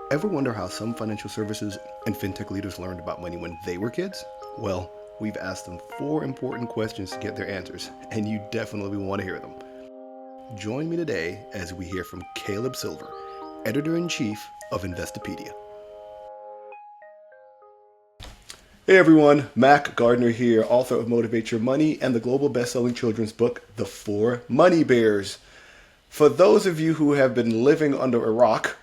Ever wonder how some financial services and fintech leaders learned about money when they were kids? Well, we've asked them 4 important questions to get their answers, and you definitely want to hear them. Join me today as we hear from Caleb Silver, Editor-in-Chief of Investopedia. Hey everyone, Mac Gardner here, author of Motivate Your Money and the global best-selling children's book, The 4 Money Bears. For those of you who have been living under a rock,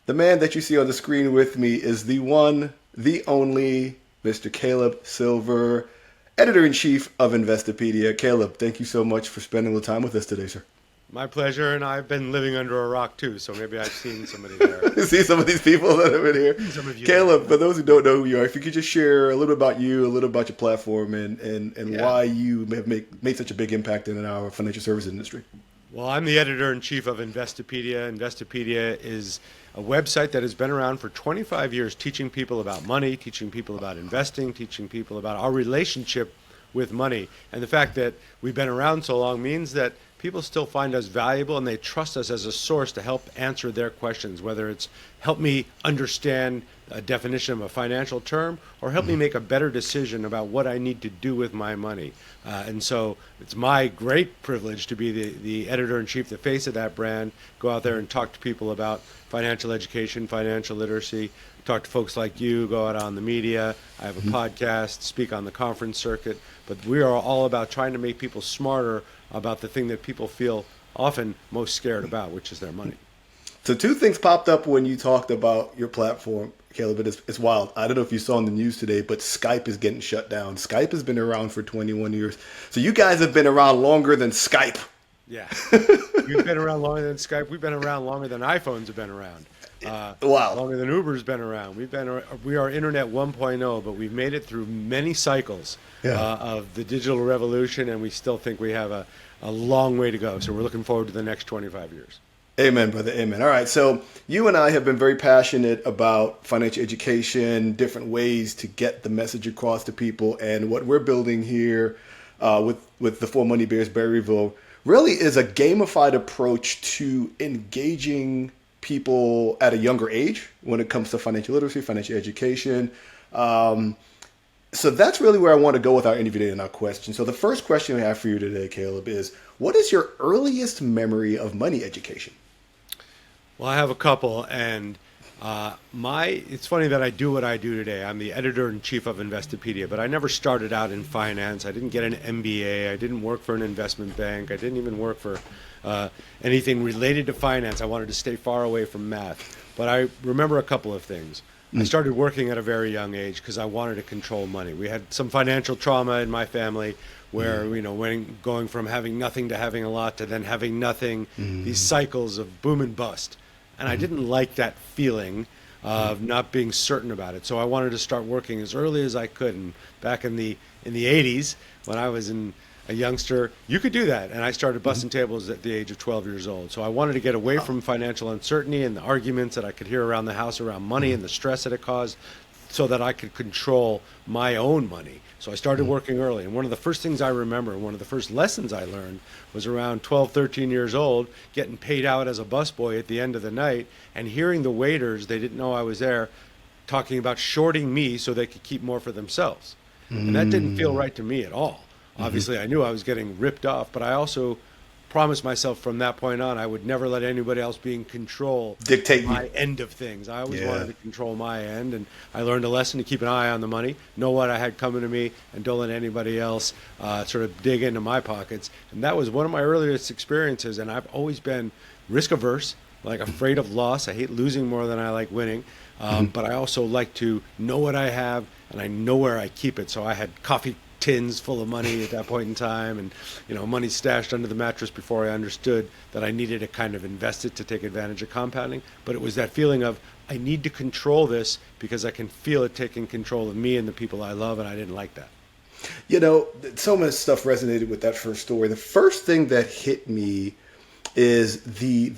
the man that you see on the screen with me is the one, the only, Mr. Caleb Silver, Editor-in-Chief of Investopedia. Caleb, thank you so much for spending the time with us today, sir. My pleasure, and I've been living under a rock too, so maybe I've seen somebody there. See some of these people that have been here. Some of you Caleb, for those who don't know who you are, if you could just share a little about you, a little about your platform, and why you have made such a big impact in our financial services industry. Well, I'm the editor-in-chief of Investopedia. Investopedia is a website that has been around for 25 years, teaching people about money, teaching people about investing, teaching people about our relationship with money. And the fact that we've been around so long means that people still find us valuable and they trust us as a source to help answer their questions, whether it's help me understand a definition of a financial term or help me make a better decision about what I need to do with my money. And so it's my great privilege to be the editor-in-chief, the face of that brand, go out there and talk to people about financial education, financial literacy, talk to folks like you, go out on the media. I have a podcast, speak on the conference circuit. But we are all about trying to make people smarter about the thing that people feel often most scared about, which is their money. So 2 things popped up when you talked about your platform, Caleb, but it's wild. I don't know if you saw in the news today, but Skype is getting shut down. Skype has been around for 21 years. So you guys have been around longer than Skype. Yeah. We've been around longer than Skype. We've been around longer than iPhones have been around. Wow. Longer than Uber's been around. We are Internet 1.0, but we've made it through many cycles of the digital revolution, and we still think we have a long way to go. So we're looking forward to the next 25 years. Amen, brother. Amen. All right. So you and I have been very passionate about financial education, different ways to get the message across to people. And what we're building here with the 4 Money Bears Berryville really is a gamified approach to engaging people at a younger age when it comes to financial literacy, financial education. So that's really where I want to go with our interview today and our question. So the first question we have for you today, Caleb, is what is your earliest memory of money education? Well, I have a couple, and it's funny that I do what I do today. I'm the editor-in-chief of Investopedia, but I never started out in finance. I didn't get an MBA. I didn't work for an investment bank. I didn't even work for anything related to finance. I wanted to stay far away from math. But I remember a couple of things. I started working at a very young age because I wanted to control money. We had some financial trauma in my family where, going from having nothing to having a lot to then having nothing, these cycles of boom and bust. And I didn't like that feeling of not being certain about it. So I wanted to start working as early as I could. And back in the 80s, when I was a youngster, you could do that. And I started busting tables at the age of 12 years old. So I wanted to get away from financial uncertainty and the arguments that I could hear around the house around money and the stress that it caused so that I could control my own money. So I started working early. And one of the first things I remember, one of the first lessons I learned was around 12, 13 years old, getting paid out as a busboy at the end of the night and hearing the waiters, they didn't know I was there, talking about shorting me so they could keep more for themselves. And that didn't feel right to me at all. Obviously, I knew I was getting ripped off, but I also promised myself from that point on I would never let anybody else be in control dictate my end of things. I always wanted to control my end, and I learned a lesson to keep an eye on the money, know what I had coming to me, and don't let anybody else sort of dig into my pockets. And that was one of my earliest experiences, and I've always been risk averse, like afraid of loss. I hate losing more than I like winning, but I also like to know what I have, and I know where I keep it. So I had coffee tins full of money at that point in time, and money stashed under the mattress before I understood that I needed to kind of invest it to take advantage of compounding. But it was that feeling of I need to control this because I can feel it taking control of me and the people I love, and I didn't like that. So much stuff resonated with that first story. The first thing that hit me is the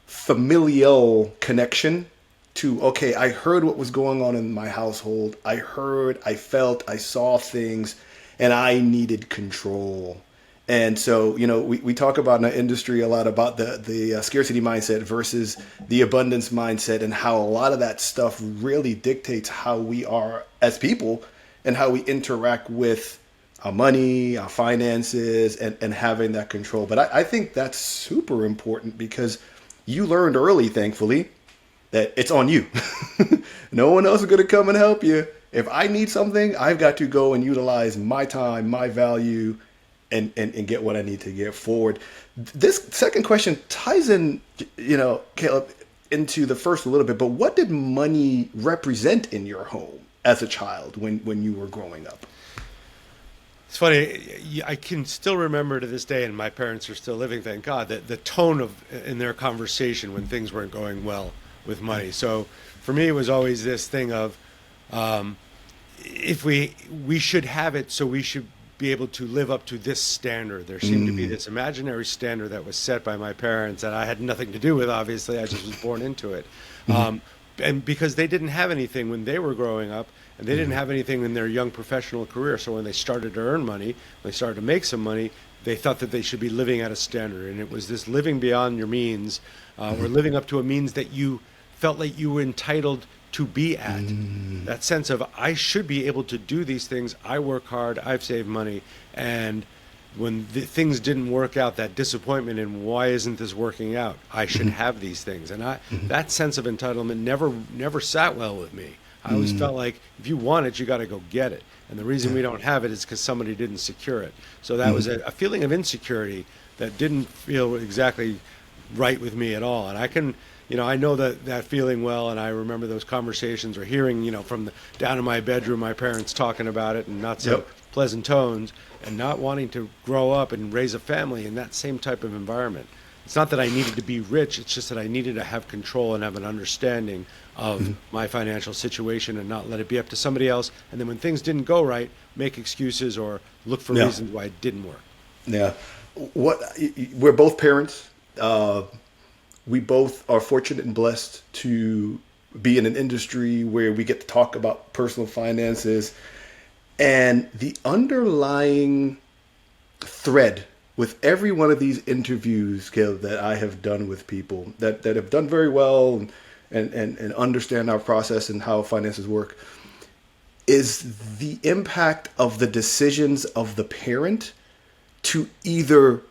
familial connection to, okay, I heard what was going on in my household. I heard, I felt, I saw things, and I needed control. And so, we talk about in our industry a lot about the scarcity mindset versus the abundance mindset, and how a lot of that stuff really dictates how we are as people and how we interact with our money, our finances, and having that control. But I think that's super important, because you learned early, thankfully, that it's on you. No one else is going to come and help you. If I need something, I've got to go and utilize my time, my value, and get what I need to get forward. This second question ties in, Caleb, into the first a little bit, but what did money represent in your home as a child when you were growing up? It's funny. I can still remember to this day, and my parents are still living, thank God, that the tone in their conversation when things weren't going well with money. So for me, it was always this thing of, if we should have it, so we should be able to live up to this standard. There seemed to be this imaginary standard that was set by my parents that I had nothing to do with, obviously. I just was born into it. And because they didn't have anything when they were growing up, and they didn't have anything in their young professional career. So when they started to earn money, when they started to make some money, they thought that they should be living at a standard. And it was this living beyond your means, or living up to a means that you felt like you were entitled to be at. That sense of, I should be able to do these things. I work hard. I've saved money. And when things didn't work out, that disappointment in why isn't this working out? I should have these things. And that sense of entitlement never sat well with me. I always felt like, if you want it, you got to go get it. And the reason we don't have it is because somebody didn't secure it. So that was a feeling of insecurity that didn't feel exactly right with me at all. And I can, I know that feeling well, and I remember those conversations, or hearing, from down in my bedroom, my parents talking about it in not so pleasant tones, and not wanting to grow up and raise a family in that same type of environment. It's not that I needed to be rich, it's just that I needed to have control and have an understanding of my financial situation, and not let it be up to somebody else. And then when things didn't go right, make excuses or look for reasons why it didn't work. Yeah. We're both parents. We both are fortunate and blessed to be in an industry where we get to talk about personal finances. And the underlying thread with every one of these interviews, Caleb, that I have done with people that have done very well and understand our process and how finances work, is the impact of the decisions of the parent to either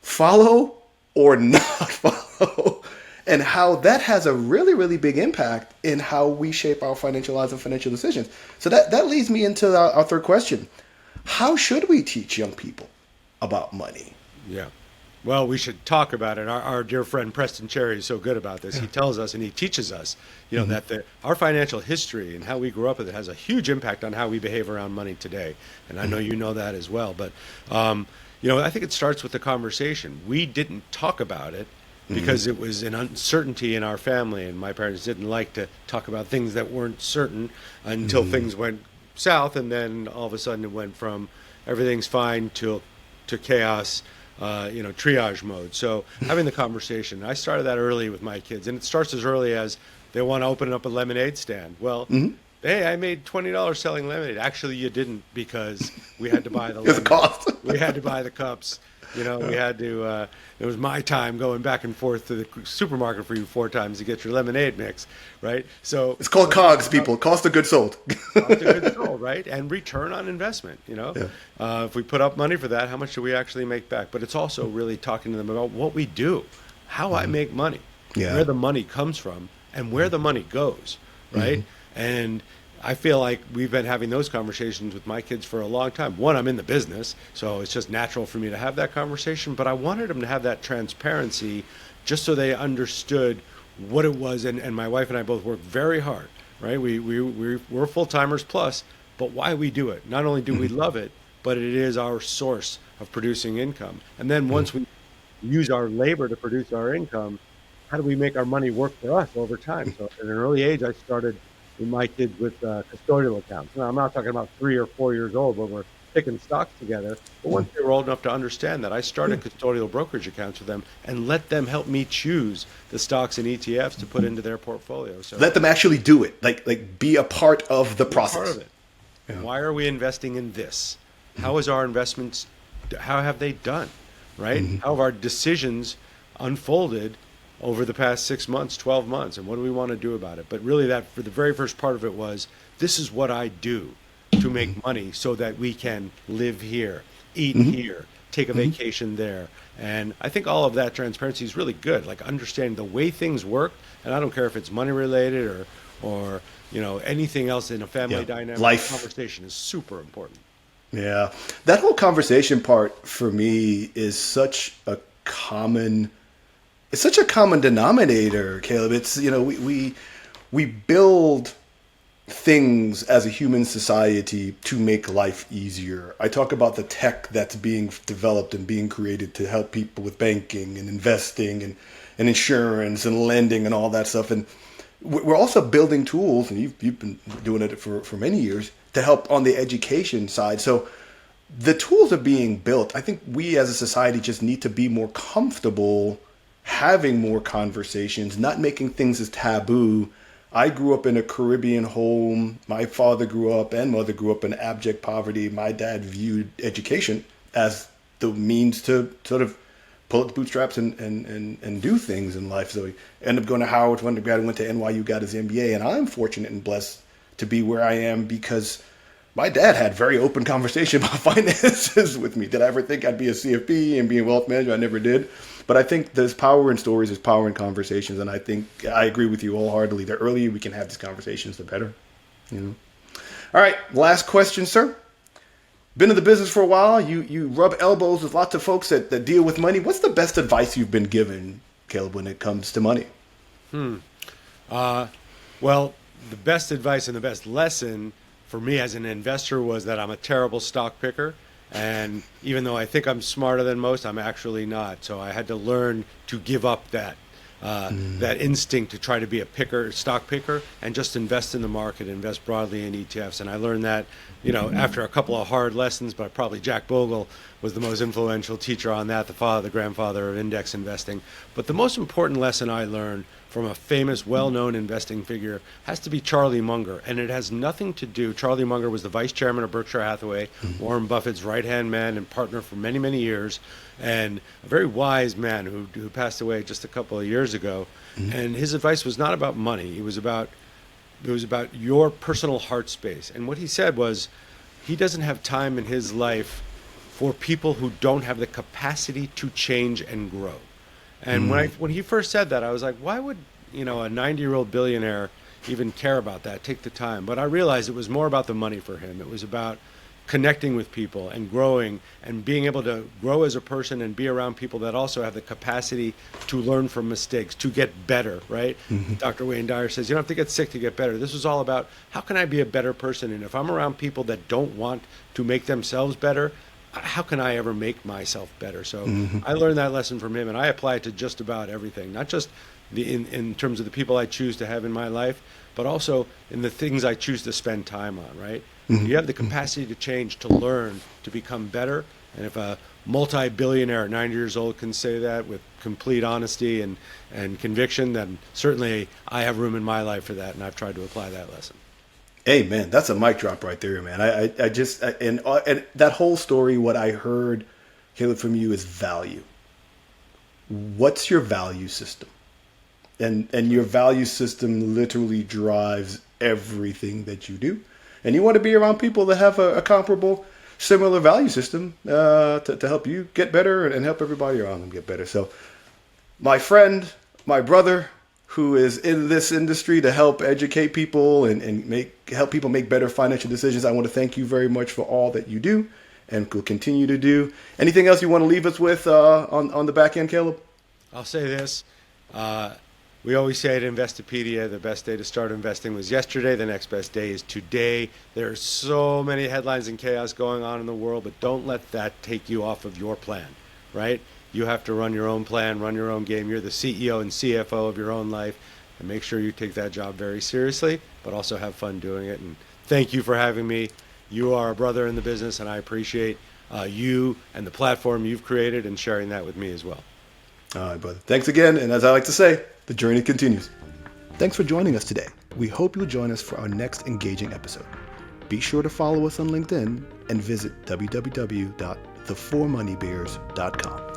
follow or not follow, and how that has a really, really big impact in how we shape our financial lives and financial decisions. So that leads me into our third question. How should we teach young people about money? Yeah. Well, we should talk about it. Our dear friend Preston Cherry is so good about this. He tells us and he teaches us, that our financial history and how we grew up with it has a huge impact on how we behave around money today. And I know you know that as well. But, I think it starts with the conversation. We didn't talk about it because it was an uncertainty in our family. And my parents didn't like to talk about things that weren't certain until things went south. And then all of a sudden it went from everything's fine to chaos. Triage mode. So having the conversation, I started that early with my kids, and it starts as early as they want to open up a lemonade stand. Well, hey, I made $20 selling lemonade. Actually, you didn't, because we had to buy the lemonade. Cost. We had to buy the cups. We had to, it was my time going back and forth to the supermarket for you 4 times to get your lemonade mix, right? So it's called COGS, people. Cost of goods sold. Cost of goods sold, right? And return on investment, If we put up money for that, how much do we actually make back? But it's also really talking to them about what we do, how I make money, where the money comes from, and where the money goes, right? And I feel like we've been having those conversations with my kids for a long time. One, I'm in the business, so it's just natural for me to have that conversation, but I wanted them to have that transparency just so they understood what it was. And my wife and I both work very hard, right? We're full-timers plus, but why we do it. Not only do we love it, but it is our source of producing income. And then once we use our labor to produce our income, how do we make our money work for us over time? So at an early age, I started with my kids with custodial accounts. Now, I'm not talking about 3 or 4 years old when we're picking stocks together, but once they were old enough to understand that, I started custodial brokerage accounts with them and let them help me choose the stocks and ETFs to put into their portfolio. So let them actually do it, like be a part of the process. Part of it. Yeah. Why are we investing in this? How is our investments have they done, right? How have our decisions unfolded over the past 6 months, 12 months, and what do we want to do about it? But really, that for the very first part of it was, this is what I do to make money so that we can live here, eat here, take a vacation there. And I think all of that transparency is really good, like understanding the way things work. And I don't care if it's money related or anything else in a family dynamic. Life conversation is super important. Yeah. That whole conversation part for me is such a common denominator, Caleb. It's, we build things as a human society to make life easier. I talk about the tech that's being developed and being created to help people with banking and investing and insurance and lending and all that stuff. And we're also building tools, and you've been doing it for many years, to help on the education side. So the tools are being built. I think we as a society just need to be more comfortable having more conversations, not making things as taboo. I grew up in a Caribbean home. My father grew up and mother grew up in abject poverty. My dad viewed education as the means to sort of pull up the bootstraps and do things in life. So he ended up going to Howard for undergrad, went to NYU, got his MBA. And I'm fortunate and blessed to be where I am because my dad had very open conversation about finances with me. Did I ever think I'd be a CFP and be a wealth manager? I never did. But I think there's power in stories, there's power in conversations. And I think I agree with you wholeheartedly. The earlier we can have these conversations, the better. All right. Last question, sir. Been in the business for a while. You rub elbows with lots of folks that deal with money. What's the best advice you've been given, Caleb, when it comes to money? Well, the best advice and the best lesson for me as an investor was that I'm a terrible stock picker. And even though I think I'm smarter than most, I'm actually not. So I had to learn to give up that instinct to try to be a stock picker, and just invest in the market, invest broadly in ETFs. And I learned that, after a couple of hard lessons, but probably Jack Bogle was the most influential teacher on that, the grandfather of index investing. But the most important lesson I learned from a famous, well-known investing figure has to be Charlie Munger. And it has nothing to do, Charlie Munger was the vice chairman of Berkshire Hathaway, Warren Buffett's right-hand man and partner for many, many years, and a very wise man who passed away just a couple of years ago. And his advice was not about money. It was about your personal heart space. And what he said was, he doesn't have time in his life for people who don't have the capacity to change and grow. And when he first said that, I was like, why would a 90-year-old billionaire even care about that, take the time? But I realized it was more about the money for him. It was about connecting with people and growing and being able to grow as a person and be around people that also have the capacity to learn from mistakes, to get better, right? Dr. Wayne Dyer says, you don't have to get sick to get better. This was all about, how can I be a better person? And if I'm around people that don't want to make themselves better, how can I ever make myself better? So I learned that lesson from him, and I apply it to just about everything, not just in terms of the people I choose to have in my life, but also in the things I choose to spend time on, right? You have the capacity to change, to learn, to become better. And if a multi-billionaire at 90 years old can say that with complete honesty and conviction, then certainly I have room in my life for that, and I've tried to apply that lesson. Hey, man, that's a mic drop right there, man. And that whole story, what I heard, Caleb, from you is value. What's your value system? And your value system literally drives everything that you do. And you want to be around people that have a comparable, similar value system to help you get better and help everybody around them get better. So my friend, my brother, who is in this industry to help educate people and help people make better financial decisions, I want to thank you very much for all that you do and will continue to do. Anything else you want to leave us with on the back end, Caleb? I'll say this. We always say at Investopedia, the best day to start investing was yesterday. The next best day is today. There are so many headlines and chaos going on in the world, but don't let that take you off of your plan, right? You have to run your own plan, run your own game. You're the CEO and CFO of your own life, and make sure you take that job very seriously, but also have fun doing it. And thank you for having me. You are a brother in the business, and I appreciate you and the platform you've created and sharing that with me as well. All right, brother. Thanks again. And as I like to say, the journey continues. Thanks for joining us today. We hope you'll join us for our next engaging episode. Be sure to follow us on LinkedIn and visit www.wishlist.com. the4moneybears.com.